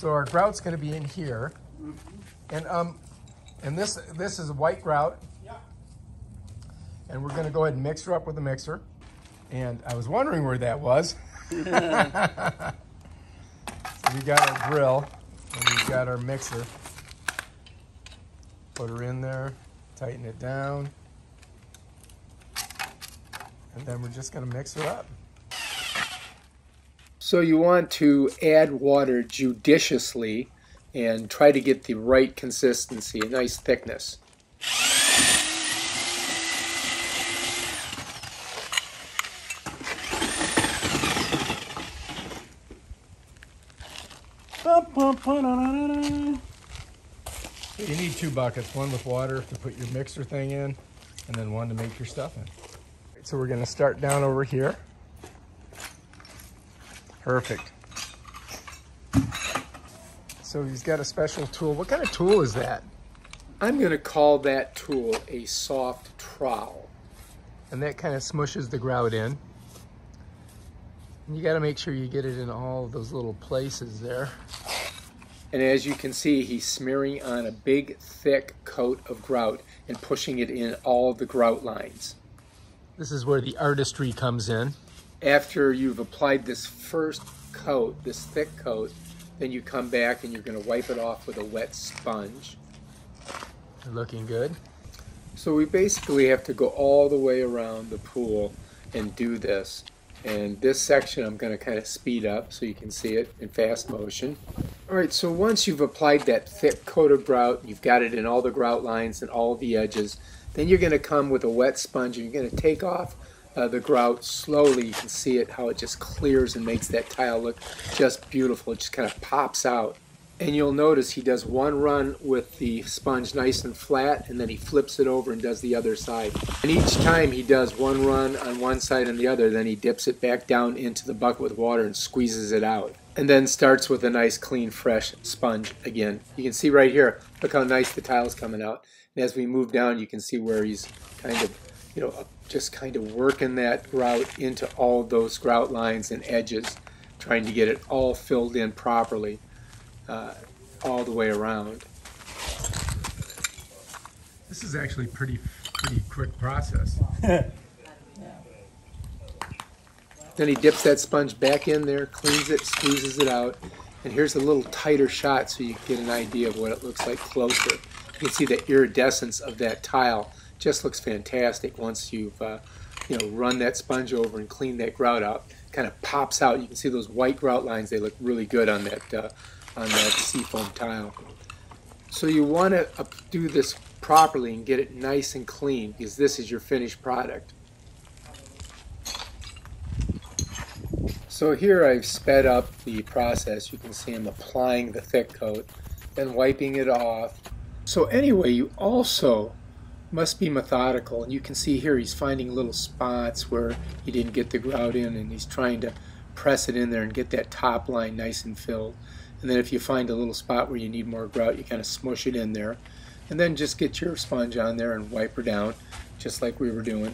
So our grout's going to be in here, and this is a white grout, and we're going to go ahead and mix her up with the mixer. And I was wondering where that was. So we got our drill and we've got our mixer. Put her in there, tighten it down, and then we're just going to mix her up. So you want to add water judiciously and try to get the right consistency, a nice thickness. You need 2 buckets, one with water to put your mixer thing in, and then one to make your stuff in. So we're going to start down over here. Perfect. So he's got a special tool. What kind of tool is that? I'm going to call that tool a soft trowel. And that kind of smushes the grout in. And you got to make sure you get it in all of those little places there. And as you can see, he's smearing on a big, thick coat of grout and pushing it in all of the grout lines. This is where the artistry comes in. After you've applied this first coat, this thick coat, then you come back and you're going to wipe it off with a wet sponge. Looking good. So we basically have to go all the way around the pool and do this. And this section I'm going to kind of speed up so you can see it in fast motion. Alright, so once you've applied that thick coat of grout, you've got it in all the grout lines and all the edges, then you're going to come with a wet sponge and you're going to take off the grout slowly. You can see it, how it just clears and makes that tile look just beautiful. It just kind of pops out. And you'll notice he does one run with the sponge nice and flat, and then he flips it over and does the other side. And each time he does one run on one side and the other, then he dips it back down into the bucket with water and squeezes it out. And then starts with a nice, clean, fresh sponge again. You can see right here, look how nice the tile's coming out. And as we move down, you can see where he's kind of, just kind of working that grout into all those grout lines and edges, trying to get it all filled in properly. All the way around. This is actually pretty quick process. Then he dips that sponge back in there, cleans it, squeezes it out, and here's a little tighter shot so you can get an idea of what it looks like closer. You can see the iridescence of that tile. Just looks fantastic once you've run that sponge over and cleaned that grout out. Kind of pops out. You can see those white grout lines. They look really good on that seafoam tile. So you want to do this properly and get it nice and clean, because this is your finished product. So here I've sped up the process. You can see I'm applying the thick coat, then wiping it off. So anyway, you also must be methodical, and you can see here he's finding little spots where he didn't get the grout in, and he's trying to press it in there and get that top line nice and filled. And then if you find a little spot where you need more grout, you kind of smush it in there. And then just get your sponge on there and wipe her down, just like we were doing.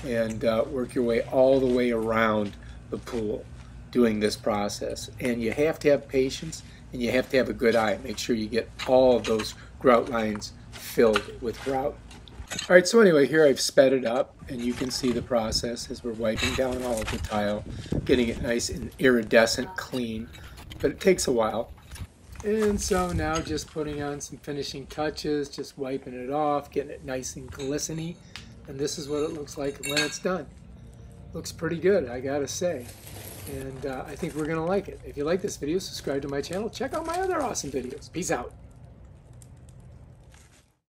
And work your way all the way around the pool doing this process. And you have to have patience, and you have to have a good eye. Make sure you get all of those grout lines filled with grout. Alright, so anyway, here I've sped it up, and you can see the process as we're wiping down all of the tile, getting it nice and iridescent clean. But it takes a while. And so now just putting on some finishing touches, just wiping it off, getting it nice and glistening. And this is what it looks like when it's done. Looks pretty good, I gotta say. And I think we're gonna like it. If you like this video, subscribe to my channel. Check out my other awesome videos. Peace out.